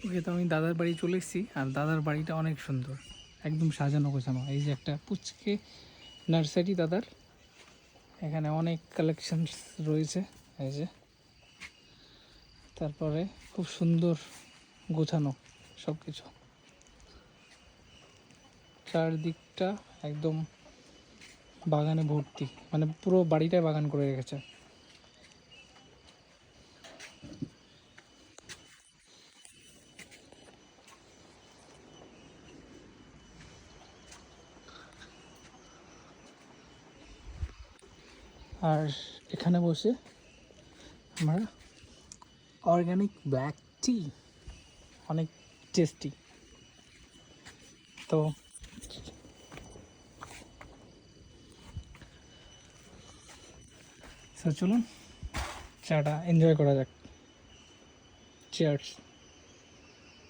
ওকে, তো আমি দাদার বাড়ি চলে এসেছি, আর দাদার বাড়িটা অনেক সুন্দর, একদম সাজানো গোছানো। এই যে একটা পুচকে নার্সারি দাদার, এখানে অনেক কালেকশনস রয়েছে। এই যে, তারপরে খুব সুন্দর গোছানো সব কিছু, চারদিকটা একদম বাগানে ভর্তি, মানে পুরো বাড়িটাই বাগান করে রেখেছে। আর এখানে বসে আমরা অর্গানিক ব্ল্যাক টি, অনেক টেস্টি। তো চলুন চাটা এনজয় করা যাক। চিয়ার্স।